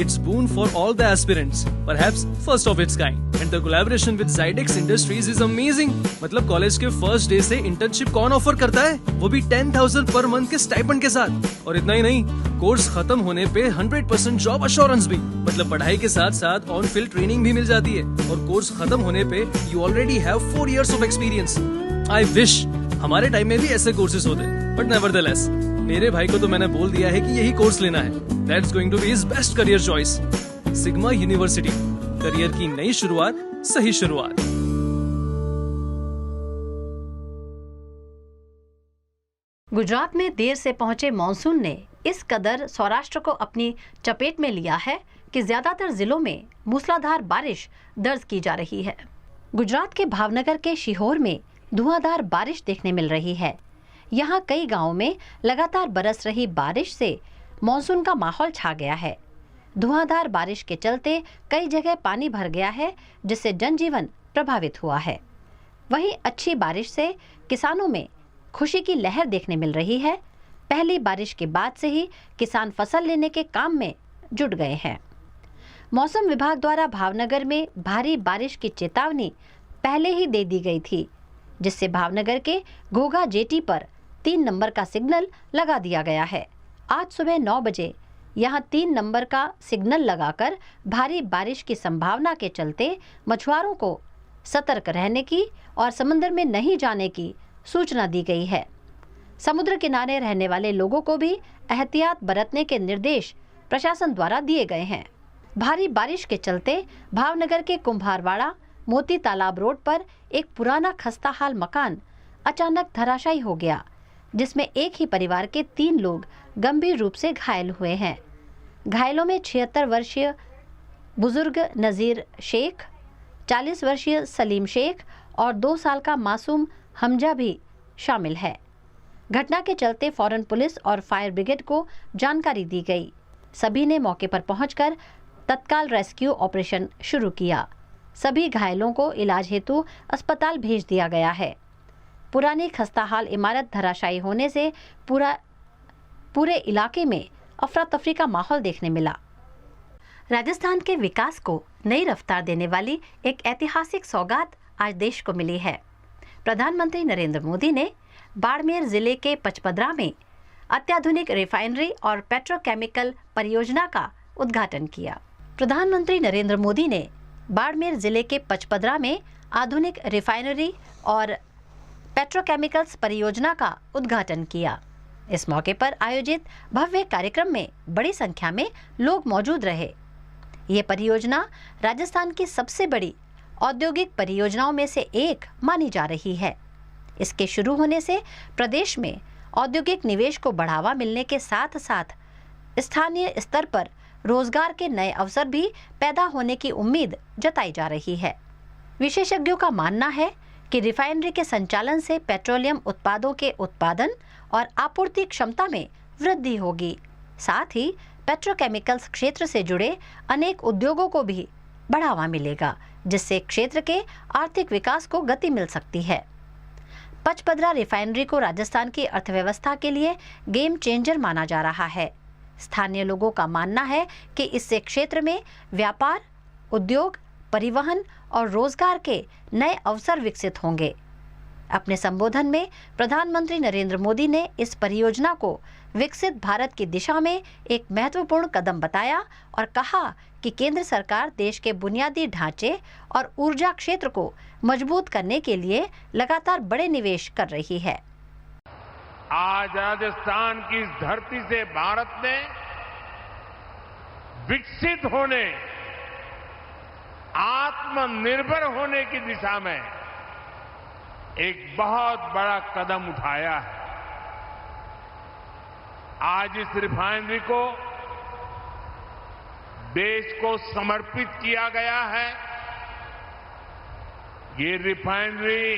[SPEAKER 18] it's boon for all the aspirants, perhaps first of its kind. And the collaboration with Zydex Industries is amazing. मतलब college के first day से internship कौन offer करता है, वो भी 10,000 per month के stipend के साथ। और इतना ही नहीं, कोर्स खत्म होने पे 100% जॉब अश्योरेंस भी। मतलब पढ़ाई के साथ साथ ऑन फील्ड ट्रेनिंग भी मिल जाती है और कोर्स खत्म होने पे you already have 4 years of experience. I wish हमारे टाइम में भी ऐसे कोर्सेज होते, बट नेवरदलेस मेरे भाई को तो मैंने बोल दिया है कि यही कोर्स लेना है। That's going to be his best career choice. Sigma University, career की नई शुरुआत, सही शुरुआत।
[SPEAKER 1] गुजरात में देर से पहुंचे मॉनसून ने इस कदर सौराष्ट्र को अपनी चपेट में लिया है कि ज्यादातर जिलों में मूसलाधार बारिश दर्ज की जा रही है। गुजरात के भावनगर के शिहोर में धुआंधार बारिश देखने मिल रही है। यहाँ कई गांवों में लगातार बरस रही बारिश से मॉनसून का माहौल छा गया है। धुआंधार बारिश के चलते कई जगह पानी भर गया है, जिससे जनजीवन प्रभावित हुआ है। वहीं अच्छी बारिश से किसानों में खुशी की लहर देखने मिल रही है। पहली बारिश के बाद से ही किसान फसल लेने के काम में जुट गए हैं। मौसम विभाग द्वारा भावनगर में भारी बारिश की चेतावनी पहले ही दे दी गई थी, जिससे भावनगर के घोघा जेटी पर 3 नंबर का सिग्नल लगा दिया गया है। आज सुबह 9 बजे यहां 3 नंबर का सिग्नल लगाकर भारी बारिश की संभावना के चलते मछुआरों को सतर्क रहने की और समुद्र में नहीं जाने की सूचना दी गई है। समुद्र किनारे रहने वाले लोगों को भी एहतियात बरतने के निर्देश प्रशासन द्वारा दिए गए हैं। भारी बारिश के चलते भावनगर के कुम्हारवाड़ा मोती तालाब रोड पर एक पुराना खस्ताहाल मकान अचानक धराशायी हो गया, जिसमें एक ही परिवार के 3 लोग गंभीर रूप से घायल हुए हैं। घायलों में 76 वर्षीय बुजुर्ग नज़ीर शेख, 40 वर्षीय सलीम शेख और 2 साल का मासूम हमजा भी शामिल है। घटना के चलते फौरन पुलिस और फायर ब्रिगेड को जानकारी दी गई। सभी ने मौके पर पहुंचकर तत्काल रेस्क्यू ऑपरेशन शुरू किया। सभी घायलों को इलाज हेतु अस्पताल भेज दिया गया है। पुरानी खस्ताहाल इमारत धराशायी होने से पूरे इलाके में अफरा तफरी का माहौल देखने मिला। राजस्थान के विकास को नई रफ्तार देने वाली एक ऐतिहासिक सौगात आज देश को मिली है। प्रधानमंत्री नरेंद्र मोदी ने बाड़मेर जिले के पचपदरा में अत्याधुनिक रिफाइनरी और पेट्रोकेमिकल परियोजना का उद्घाटन किया। प्रधानमंत्री नरेंद्र मोदी ने बाड़मेर जिले के पचपदरा में आधुनिक रिफाइनरी और पेट्रोकेमिकल्स परियोजना का उद्घाटन किया। इस मौके पर आयोजित भव्य कार्यक्रम में बड़ी संख्या में लोग मौजूद रहे। ये परियोजना राजस्थान की सबसे बड़ी औद्योगिक परियोजनाओं में से एक मानी जा रही है। इसके शुरू होने से प्रदेश में औद्योगिक निवेश को बढ़ावा मिलने के साथ साथ स्थानीय स्तर पर रोजगार के नए अवसर भी पैदा होने की उम्मीद जताई जा रही है। विशेषज्ञों का मानना है कि रिफाइनरी के संचालन से पेट्रोलियम उत्पादों के उत्पादन और आपूर्ति क्षमता में वृद्धि होगी। साथ ही पेट्रोकेमिकल्स क्षेत्र से जुड़े अनेक उद्योगों को भी बढ़ावा मिलेगा, जिससे क्षेत्र के आर्थिक विकास को गति मिल सकती है। पचपदरा रिफाइनरी को राजस्थान की अर्थव्यवस्था के लिए गेम चेंजर माना जा रहा है। स्थानीय लोगों का मानना है कि इससे क्षेत्र में व्यापार, उद्योग, परिवहन और रोजगार के नए अवसर विकसित होंगे। अपने संबोधन में प्रधानमंत्री नरेंद्र मोदी ने इस परियोजना को विकसित भारत की दिशा में एक महत्वपूर्ण कदम बताया और कहा कि केंद्र सरकार देश के बुनियादी ढांचे और ऊर्जा क्षेत्र को मजबूत करने के लिए लगातार बड़े निवेश कर रही है।
[SPEAKER 19] आज राजस्थान की इस धरती से भारत ने विकसित होने, आत्मनिर्भर होने की दिशा में एक बहुत बड़ा कदम उठाया है। आज इस रिफाइनरी को देश को समर्पित किया गया है। ये रिफाइनरी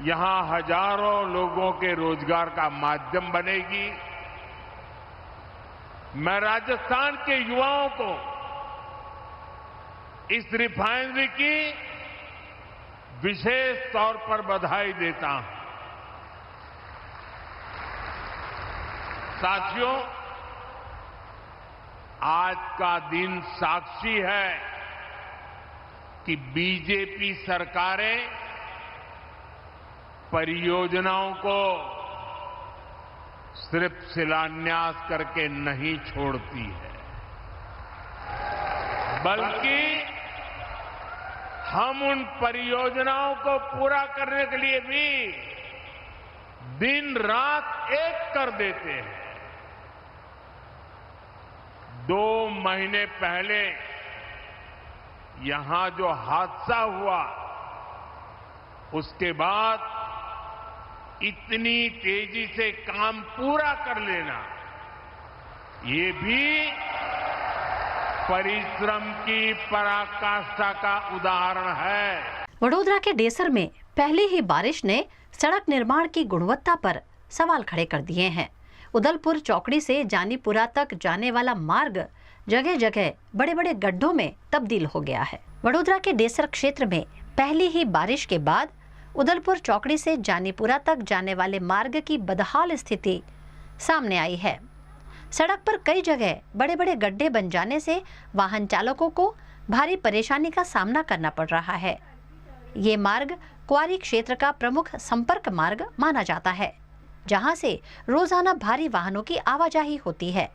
[SPEAKER 19] यहां हजारों लोगों के रोजगार का माध्यम बनेगी। मैं राजस्थान के युवाओं को इस रिफाइनरी की विशेष तौर पर बधाई देता हूं। साथियों, आज का दिन साक्षी है कि बीजेपी सरकारें परियोजनाओं को सिर्फ शिलान्यास करके नहीं छोड़ती है, बल्कि हम उन परियोजनाओं को पूरा करने के लिए भी दिन रात एक कर देते हैं। 2 महीने पहले यहां जो हादसा हुआ, उसके बाद इतनी तेजी से काम पूरा कर लेना, ये भी परिश्रम की पराकाष्ठा का उदाहरण है।
[SPEAKER 1] वडोदरा के डेसर में पहले ही बारिश ने सड़क निर्माण की गुणवत्ता पर सवाल खड़े कर दिए हैं। उदलपुर चौकड़ी से जानीपुरा तक जाने वाला मार्ग जगह जगह बड़े बड़े गड्ढों में तब्दील हो गया है। वडोदरा के डेसर क्षेत्र में पहली ही बारिश के बाद उदलपुर चौकड़ी से जानीपुरा तक जाने वाले मार्ग की बदहाल स्थिति सामने आई है। सड़क पर कई जगह बड़े बड़े गड्ढे बन जाने से वाहन चालकों को भारी परेशानी का सामना करना पड़ रहा है। ये मार्ग क्वारी क्षेत्र का प्रमुख संपर्क मार्ग माना जाता है, जहां से रोजाना भारी वाहनों की आवाजाही होती है।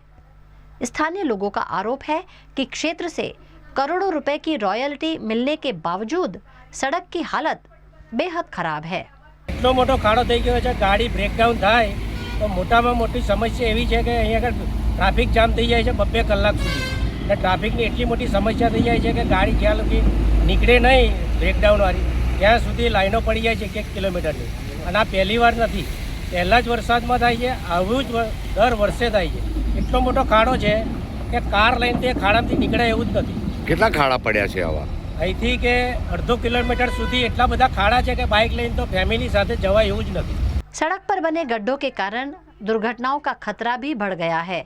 [SPEAKER 1] स्थानीय लोगों का आरोप है कि क्षेत्र से करोड़ों रुपए की रॉयल्टी मिलने के बावजूद सड़क की हालत बेहद खराब है।
[SPEAKER 20] એટલો મોટો ખાડો થઈ ગયો છે, ગાડી બ્રેકડાઉન થાય તો મોટામાં મોટી સમસ્યા એવી છે કે અહીંયા આગળ ટ્રાફિક જામ થઈ જાય છે 2 કલાક સુધી, અને ટ્રાફિકની એટલી મોટી સમસ્યા થઈ જાય છે કે ગાડી જ્યાં લગી નીકળે નહીં બ્રેકડાઉનવાળી ત્યાં સુધી લાઈનો પડી જાય છે 1 કિલોમીટરની, અને આ પહેલી વાર નથી, પહેલા જ વરસાદમાં થાય છે, આવું જ દર વર્ષે થાય છે। એટલો મોટો ખાડો છે કે કાર લઈને તે ખાડામાંથી નીકળે એવું જ નથી।
[SPEAKER 21] કેટલા ખાડા પડ્યા છે આવા?
[SPEAKER 20] અહીંથી કે અડધો કિલોમીટર સુધી એટલા બધા ખાડા છે કે બાઇક લઈને तो फैमिली साथे जवा એવું જ નથી।
[SPEAKER 1] सड़क पर बने गड्ढों के कारण दुर्घटनाओं का खतरा भी बढ़ गया है।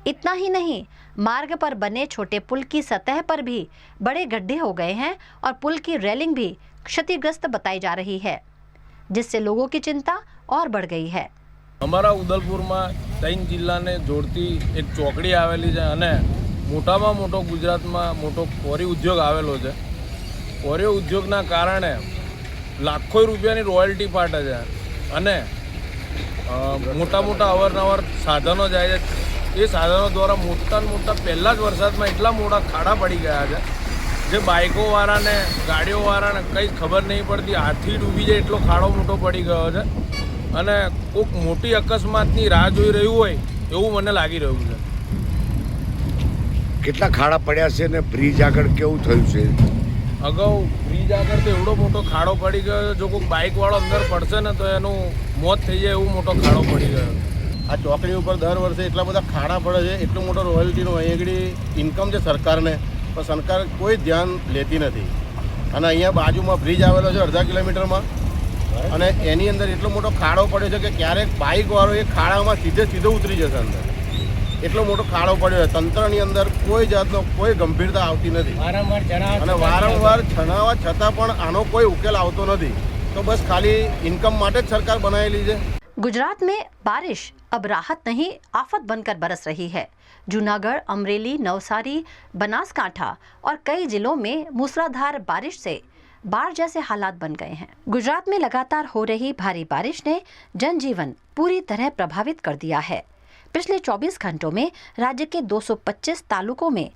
[SPEAKER 1] इतना ही नहीं, मार्ग पर बने छोटे पुल की सतह पर भी बड़े गड्ढे हो गए हैं और पुल की रेलिंग भी क्षतिग्रस्त बताई जा रही है, जिससे लोगों की चिंता और बढ़ गई है।
[SPEAKER 22] અમારા ઉદલપુરમાં 3 જિલ્લાને જોડતી એક ચોકડી આવેલી છે અને મોટામાં મોટો ગુજરાતમાં મોટો કોરી ઉદ્યોગ આવેલો છે। કોરી ઉદ્યોગના કારણે લાખો રૂપિયાની રોયલ્ટી પાટે છે અને મોટા મોટા અવારનવાર સાધનો જાય છે। એ સાધનો દ્વારા મોટા પહેલા જ વરસાદમાં એટલા મોટા ખાડા પડી ગયા છે જે બાઇકોવાળાને ગાડીઓવાળાને કંઈ ખબર નહીં પડતી, હાથી ડૂબી જાય એટલો ખાડો મોટો પડી ગયો છે અને કોઈક મોટી અકસ્માતની રાહ જોઈ રહ્યું હોય એવું મને લાગી રહ્યું છે।
[SPEAKER 21] કેટલા ખાડા પડ્યા છે અને બ્રિજ આગળ કેવું થયું છે?
[SPEAKER 22] અગાઉ બ્રિજ આગળ તો એવડો મોટો ખાડો પડી ગયો, જો કોઈ બાઇકવાળો અંદર પડશે ને તો એનું મોત થઈ જાય એવું મોટો ખાડો પડી ગયો।
[SPEAKER 23] આ ચોકડી ઉપર દર વર્ષે એટલા બધા ખાડા પડે છે, એટલો મોટો રોયલ્ટીનો અહીં આગળ ઇન્કમ છે સરકારને, પણ સરકાર કોઈ ધ્યાન લેતી નથી। અને અહીંયા બાજુમાં બ્રિજ આવેલો છે અડધા કિલોમીટરમાં, અને એની અંદર એટલો મોટો ખાડો પડ્યો છે કે ક્યારેક બાઇકવાળો એ ખાડામાં સીધો ઉતરી જશે અંદર, એટલો મોટો ખાડો પડ્યો છે। તંત્રની અંદર કોઈ જાતનો કોઈ ગંભીરતા આવતી નથી અને વારંવાર જણાવવા છતાં પણ આનો કોઈ ઉકેલ આવતો નથી। તો બસ ખાલી ઇન્કમ માટે જ સરકાર બનાવેલી છે।
[SPEAKER 1] गुजरात में बारिश अब राहत नहीं आफत बनकर बरस रही है। जूनागढ़, अमरेली, नवसारी, बनासकांठा और कई जिलों में मूसलाधार बारिश से बाढ़ जैसे हालात बन गए हैं। गुजरात में लगातार हो रही भारी बारिश ने जनजीवन पूरी तरह प्रभावित कर दिया है। पिछले 24 घंटों में राज्य के 225 तालुकों में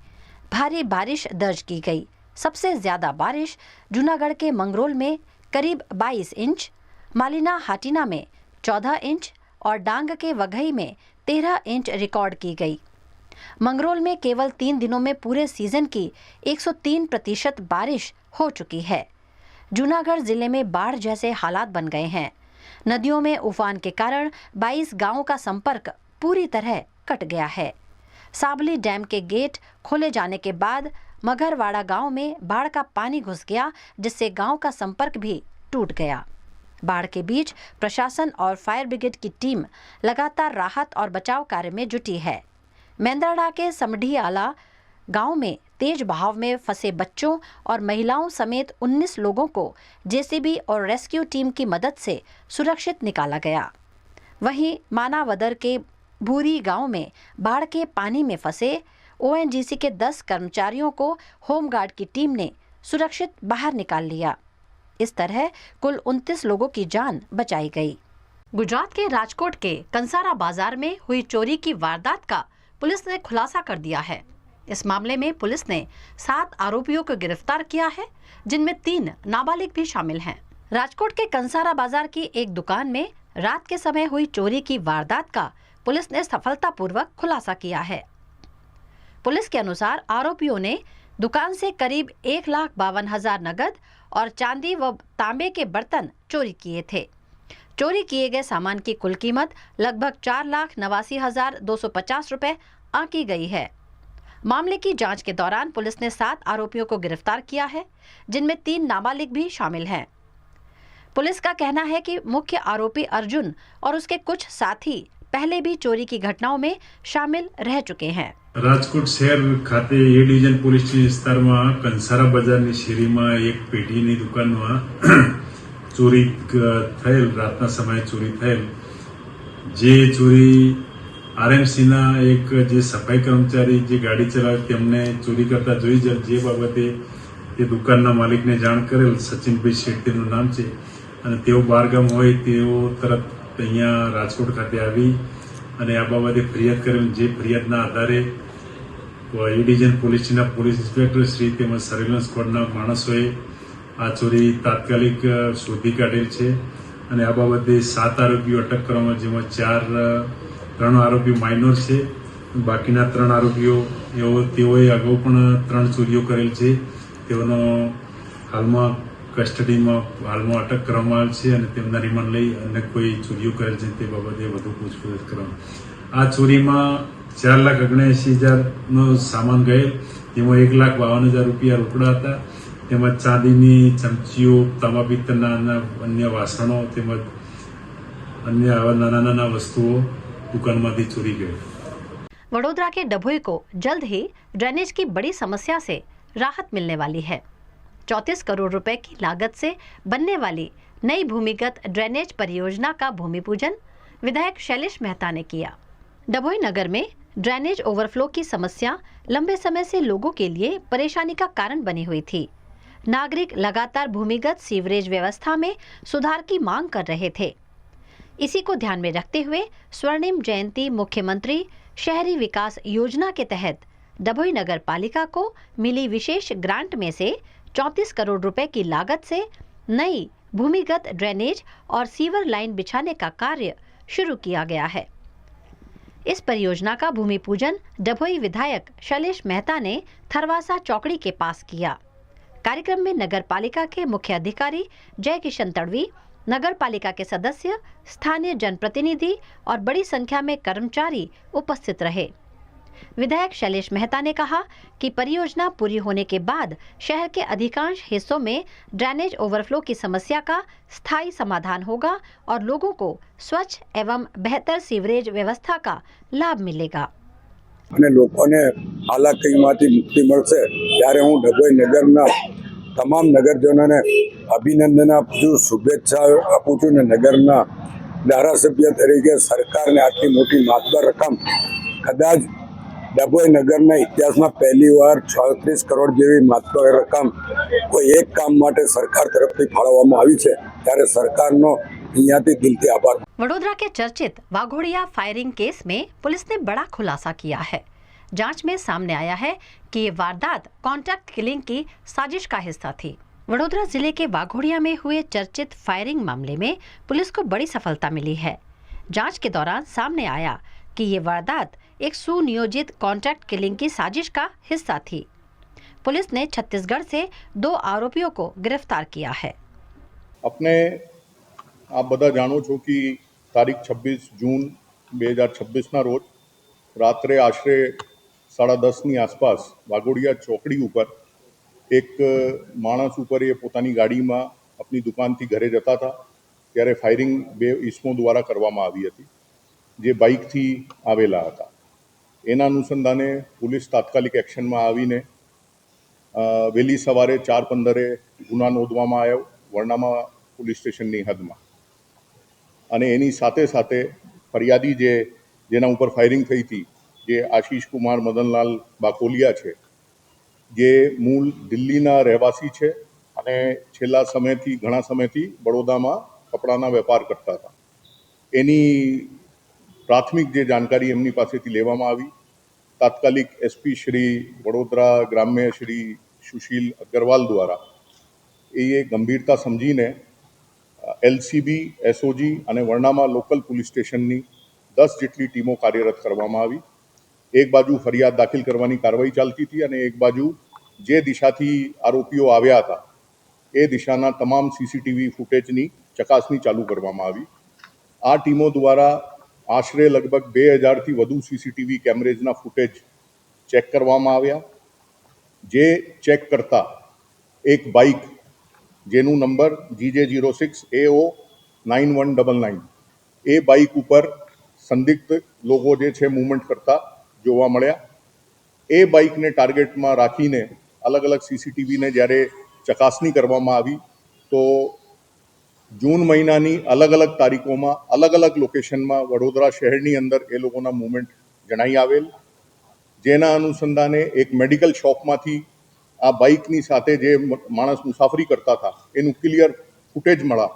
[SPEAKER 1] भारी बारिश दर्ज की गई। सबसे ज्यादा बारिश जूनागढ़ के मंगरोल में करीब 22 इंच, मालिना हाटिना में 14 इंच और डांग के वघई में 13 इंच रिकॉर्ड की गई। मंगरोल में केवल 3 दिनों में पूरे सीजन की 103% बारिश हो चुकी है। जूनागढ़ जिले में बाढ़ जैसे हालात बन गए हैं। नदियों में उफान के कारण 22 गांवों का संपर्क पूरी तरह कट गया है। साबली डैम के गेट खोले जाने के बाद मगरवाड़ा गांव में बाढ़ का पानी घुस गया, जिससे गांव का संपर्क भी टूट गया। बाढ़ के बीच प्रशासन और फायर ब्रिगेड की टीम लगातार राहत और बचाव कार्य में जुटी है। मेंदरडा के समढ़ी आला गांव में तेज बहाव में फंसे बच्चों और महिलाओं समेत 19 लोगों को जेसीबी और रेस्क्यू टीम की मदद से सुरक्षित निकाला गया। वहीं मानावदर के भूरी गांव में बाढ़ के पानी में फंसे ओएनजीसी के 10 कर्मचारियों को होमगार्ड की टीम ने सुरक्षित बाहर निकाल लिया। इस तरह कुल 29 लोगों की जान बचाई गई। गुजरात के राजकोट के कंसारा बाजार में हुई चोरी की वारदात का पुलिस ने खुलासा कर दिया है। इस मामले में पुलिस ने 7 आरोपियों को गिरफ्तार किया है, जिनमें 3 नाबालिग भी शामिल हैं। राजकोट के कंसारा बाजार की एक दुकान में रात के समय हुई चोरी की वारदात का पुलिस ने सफलतापूर्वक खुलासा किया है। पुलिस के अनुसार आरोपियों ने दुकान से करीब 1,52,000 नगद और चांदी व तांबे के बर्तन चोरी किए थे। चोरी किए गए सामान की कुल कीमत लगभग 4,89,250 रुपए आंकी गई है। मामले की जांच के दौरान पुलिस ने 7 आरोपियों को गिरफ्तार किया है, जिनमें 3 नाबालिग भी शामिल हैं। पुलिस का कहना है कि मुख्य आरोपी अर्जुन और उसके कुछ साथी पहले भी चोरी की घटनाओं में शामिल रह चुके हैं।
[SPEAKER 24] રાજકોટ શહેર ખાતે એ ડિવિઝન પોલીસ વિસ્તારમાં કંસારા બજારની શેરીમાં એક પેઢીની દુકાનમાં ચોરી થયેલ, રાતના સમયે ચોરી થયેલ, જે ચોરી આરએમસીના એક જે સફાઈ કર્મચારી જે ગાડી ચલાવે તેમને ચોરી કરતા જોઈ જે બાબતે તે દુકાનના માલિકને જાણ કરેલ, સચિનભાઈ શેઠ તેમનું નામ છે, અને તેઓ બહારગામ હોય તેઓ તરત અહીંયા રાજકોટ ખાતે આવી અને આ બાબતે ફરિયાદ કરેલ, જે ફરિયાદના આધારે એ ડિવિઝન પોલીસના પોલીસ ઇન્સ્પેક્ટર શ્રી તેમજ સર્વેલન્સ સ્ક્વોડના માણસોએ આ ચોરી તાત્કાલિક શોધી કાઢેલ છે અને આ બાબતે 7 આરોપીઓ અટક કરવામાં, જેમાં 3 આરોપીઓ માઇનોર છે. બાકીના 3 આરોપીઓ તેઓએ અગાઉ પણ 3 ચોરીઓ કરેલ છે. તેઓનો હાલમાં કસ્ટડીમાં અટક કરવામાં આવેલ છે અને તેમના રિમાન્ડ લઈ અન્ય કોઈ ચોરીઓ કરેલ છે તે બાબતે વધુ પૂછપરછ કરવામાં. આ ચોરીમાં 4,79,000નો સામાન ગયેલ, જેમાં 1,52,000 રૂપિયા રોકડા હતા, તેમજ ચાંદીની ચમચીઓ, તાંબા પિત્તળના અન્ય વાસણો તેમજ अन्य नाना वस्तुओं दुकान में चोरी गए.
[SPEAKER 1] वडोदरा के डभोई को जल्द ही ड्रेनेज की बड़ी समस्या से राहत मिलने वाली है. 34 करोड़ रुपए की लागत से बनने वाली नई भूमिगत ड्रेनेज परियोजना का भूमि पूजन विधायक शैलेश मेहता ने किया. डभोई नगर में ड्रेनेज ओवरफ्लो की समस्या लंबे समय से लोगों के लिए परेशानी का कारण बनी हुई थी. नागरिक लगातार भूमिगत सीवरेज व्यवस्था में सुधार की मांग कर रहे थे. इसी को ध्यान में रखते हुए स्वर्णिम जयंती मुख्यमंत्री शहरी विकास योजना के तहत डभोई नगर पालिका को मिली विशेष ग्रांट में से 34 करोड़ रुपए की लागत से नई भूमिगत ड्रेनेज और सीवर लाइन बिछाने का कार्य शुरू किया गया है. इस परियोजना का भूमि पूजन डभोई विधायक शैलेश मेहता ने थरवासा चौकड़ी के पास किया. कार्यक्रम में नगर पालिका के मुख्य अधिकारी जय किशन तड़वी, नगर पालिका के सदस्य, स्थानीय जनप्रतिनिधि और बड़ी संख्या में कर्मचारी उपस्थित रहे. विधायक शैलेश मेहता ने कहा कि परियोजना पूरी होने के बाद शहर के अधिकांश हिस्सों में ड्रेनेज ओवरफ्लो की समस्या का स्थायी समाधान होगा और लोगों को स्वच्छ एवं बेहतर सीवरेज व्यवस्था का लाभ मिलेगा.
[SPEAKER 2] અને લોકોને હાલાકીમાંથી મુક્તિ મળશે ત્યારે હું ડભોઈ નગરના તમામ નગરજનોને અભિનંદન આપું છું, શુભેચ્છા આપું છું અને નગરના ધારાસભ્ય તરીકે સરકારને આટલી મોટી માતબર રકમ કદાચ ડભોઈ નગરના ઇતિહાસમાં પહેલીવાર 36 કરોડ જેવી માતબર રકમ કોઈ એક કામ માટે સરકાર તરફથી ફાળવવામાં આવી છે ત્યારે સરકારનો અહીંયાથી દિલથી આભાર.
[SPEAKER 1] वडोदरा के चर्चित वाघोड़िया फायरिंग केस में पुलिस ने बड़ा खुलासा किया है. जांच में सामने आया है कि ये वारदात कॉन्ट्रैक्ट किलिंग की साजिश का हिस्सा थी. वडोदरा जिले के वाघोड़िया में हुए चर्चित फायरिंग मामले में पुलिस को बड़ी सफलता मिली है. जांच के दौरान सामने आया कि ये वारदात एक सुनियोजित कॉन्ट्रैक्ट किलिंग की साजिश का हिस्सा थी. पुलिस ने छत्तीसगढ़ से 2 आरोपियों को गिरफ्तार किया है.
[SPEAKER 23] अपने आप बधा जाणो छो कि तारीख 26 जून 2026 रोज रात्रे आश्रे 10:30 आसपास वाघोड़िया चौकड़ी पर एक माणस पर ये पोतानी गाड़ी में अपनी दुकान थी घरे जता था त्यारे फायरिंग 2 ईस्मो द्वारा करवामां आवी हती जे बाइक थी आवेला हता. एना अनुसंधाने पुलिस तात्कालिक एक्शन में आवीने वहेली सवारे 4:15 गुना नोंधवामां आव्यो वर्णामा पुलिस स्टेशननी हदमां અને એની સાથે સાથે ફરિયાદી જેના ઉપર ફાયરિંગ થઈ હતી જે આશીષ કુમાર મદનલાલ બાકોલિયા છે જે મૂળ દિલ્હીના રહેવાસી છે અને છેલ્લા સમયથી ઘણા સમયથી બરોડામાં કપડાના વેપાર કરતા હતા. એની પ્રાથમિક જે જાણકારી એમની પાસેથી લેવામાં આવી તાત્કાલિક એસપી શ્રી વડોદરા ગ્રામ્ય શ્રી સુશીલ અગ્રવાલ દ્વારા એ ગંભીરતા સમજીને एलसीबी एसओजी અને વર્ણામાં લોકલ પોલીસ સ્ટેશનની 10 જેટલી ટીમો કાર્યરત કરવામાં આવી. એક બાજુ ફરિયાદ દાખલ કરવાની કાર્યવાહી ચાલતી હતી અને એક બાજુ જે દિશાથી આરોપીઓ આવ્યા હતા એ દિશાના તમામ સીસીટીવી ફૂટેજની ચકાસણી ચાલુ કરવામાં આવી. આ ટીમો દ્વારા આશરે લગભગ 2000થી વધુ સીસીટીવી કેમેરેજના ફૂટેજ ચેક કરવામાં આવ્યા. જે ચેક કરતા એક બાઇક જેનું નંબર GJ06AO9199 એ બાઇક ઉપર સંદિગ્ધ લોકો જે છે મૂવમેન્ટ કરતા જોવા મળ્યા. એ બાઇકને ટાર્ગેટમાં રાખીને અલગ અલગ સીસીટીવીને જ્યારે ચકાસણી કરવામાં આવી તો જૂન મહિનાની અલગ અલગ તારીખોમાં અલગ અલગ લોકેશનમાં વડોદરા શહેરની અંદર એ લોકોના મૂવમેન્ટ જણાઈ આવેલ. જેના અનુસંધાને એક મેડિકલ શોપમાંથી આ બાઇકની સાથે જે માણસ મુસાફરી કરતા હતા એનું ક્લિયર ફૂટેજ મળ્યા.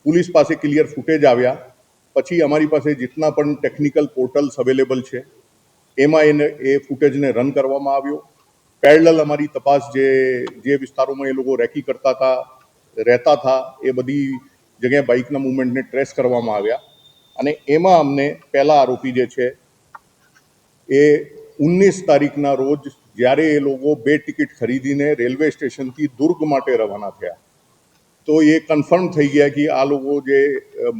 [SPEAKER 23] પોલીસ પાસે ક્લિયર ફૂટેજ આવ્યા પછી અમારી પાસે જેટલા પણ ટેકનિકલ પોર્ટલ્સ અવેલેબલ છે
[SPEAKER 4] એમાં એ ફૂટેજને રન કરવામાં આવ્યો. પેરેલલ અમારી તપાસ જે વિસ્તારોમાં એ લોકો રેકી કરતા હતા, રહેતા હતા, એ બધી જગ્યાએ બાઇકના મૂવમેન્ટને ટ્રેસ કરવામાં આવ્યા અને એમાં અમને પહેલા આરોપી જે છે એ 19 તારીખના રોજ જ્યારે એ લોકો 2 ટિકિટ ખરીદીને રેલવે સ્ટેશનથી દુર્ગ માટે રવાના થયા તો એ કન્ફર્મ થઈ ગયા કે આ લોકો જે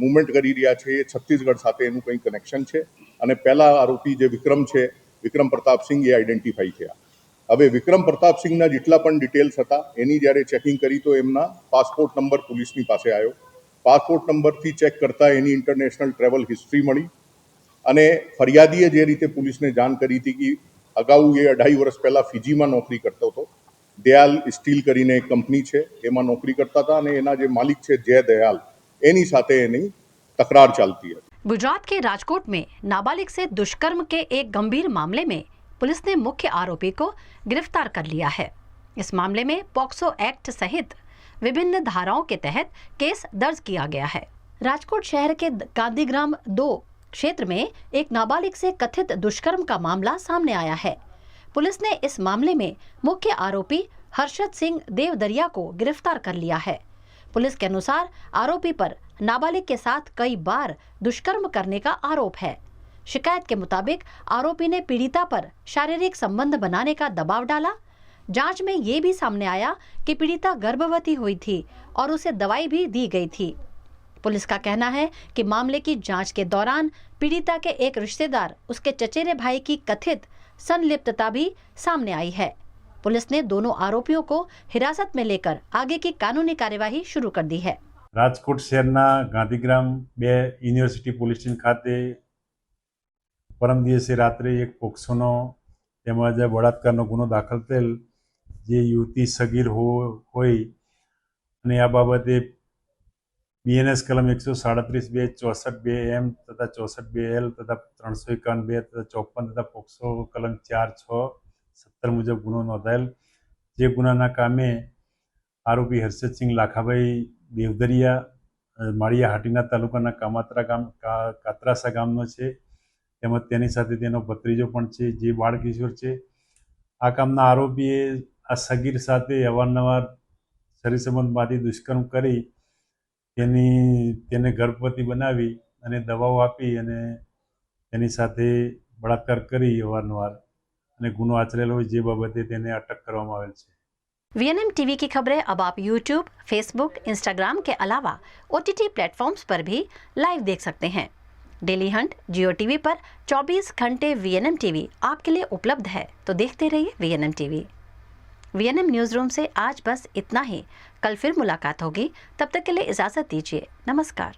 [SPEAKER 4] મૂવમેન્ટ કરી રહ્યા છે એ છત્તીસગઢ સાથે એનું કંઈ કનેક્શન છે અને પહેલા આરોપી જે વિક્રમ પ્રતાપસિંહ એ આઈડેન્ટિફાઈ થયા. હવે વિક્રમ પ્રતાપસિંહના જેટલા પણ ડિટેલ્સ હતા એની જ્યારે ચેકિંગ કરી તો એમના પાસપોર્ટ નંબર પોલીસની પાસે આવ્યો. પાસપોર્ટ નંબરથી ચેક કરતાં એની ઇન્ટરનેશનલ ટ્રેવલ હિસ્ટ્રી મળી અને ફરિયાદીએ જે રીતે પોલીસને જાણ કરી હતી કે અગાઉ એ 2.5 વર્ષ પહેલાં ફિજીમાં નોકરી કરતો હતો. દયાલ સ્ટીલ કરીને એક કંપની છે એમાં નોકરી करता था અને એના જે માલિક છે જય દયાલ એની સાથે એની તકરાર ચાલતી હતી.
[SPEAKER 1] गुजरात के राजकोट में नाबालिग से दुष्कर्म के एक गंभीर मामले में पुलिस ने मुख्य आरोपी को गिरफ्तार कर लिया है. इस मामले में पॉक्सो एक्ट सहित विभिन्न धाराओं के तहत केस दर्ज किया गया है. राजकोट शहर के गांधीग्राम 2 क्षेत्र में एक नाबालिग से कथित दुष्कर्म का मामला सामने आया है. पुलिस ने इस मामले में मुख्य आरोपी हर्षद सिंह देवदरिया को गिरफ्तार कर लिया है. पुलिस के अनुसार आरोपी पर नाबालिग के साथ कई बार दुष्कर्म करने का आरोप है. शिकायत के मुताबिक आरोपी ने पीड़िता पर शारीरिक संबंध बनाने का दबाव डाला. जांच में ये भी सामने आया कि पीड़िता गर्भवती हुई थी और उसे दवाई भी दी गई थी. पुलिस का कहना है कि मामले की जांच के दौरान पीड़िता के एक रिश्तेदार उसके चचेरे भाई की कथित संलिप्तता भी सामने आई है. पुलिस ने दोनों आरोपियों को हिरासत में लेकर आगे की कानूनी कार्यवाही शुरू कर दी है.
[SPEAKER 24] રાજકોટ શહેરના ગાંધીગ્રામ 2 યુનિવર્સિટી પોલીસ સ્ટેશન ખાતે પરમ દિવસે રાત્રે એક પોક્સોનો તેમજ બળાત્કારનો ગુનો દાખલ થયેલ જે યુવતી સગીર હોય અને આ બાબતે બીએનએસ કલમ 137(2), 64(2)M તથા 64(2)L તથા 351(2) તથા 54 તથા પોક્સો કલમ 4, 6, 17 મુજબ ગુનો નોંધાયેલ. જે ગુનાના કામે આરોપી હર્ષદસિંહ લાખાભાઈ દેવદરિયા માળિયા હાટીના તાલુકાના કાતરાસા ગામનો છે તેમજ તેની સાથે તેનો ભત્રીજો પણ છે જે બાળકિશોર છે. આ કામના આરોપીએ આ સગીર સાથે અવારનવાર શરીર સંબંધ બાંધી દુષ્કર્મ કરી તેને ગર્ભવતી બનાવી અને દવાઓ આપી અને તેની સાથે બળાત્કાર કરી અવારનવાર અને ગુનો આચરેલો હોય જે બાબતે તેને અટક કરવામાં આવેલ છે.
[SPEAKER 1] वीएनएम टीवी की खबरें अब आप यूट्यूब, फेसबुक, इंस्टाग्राम के अलावा OTT प्लेटफॉर्म्स पर भी लाइव देख सकते हैं. डेली हंट जियो टीवी पर 24 घंटे वीएनएम टीवी आपके लिए उपलब्ध है, तो देखते रहिए VNM TV. VNM news room से आज बस इतना ही. कल फिर मुलाकात होगी. तब तक के लिए इजाज़त दीजिए. नमस्कार.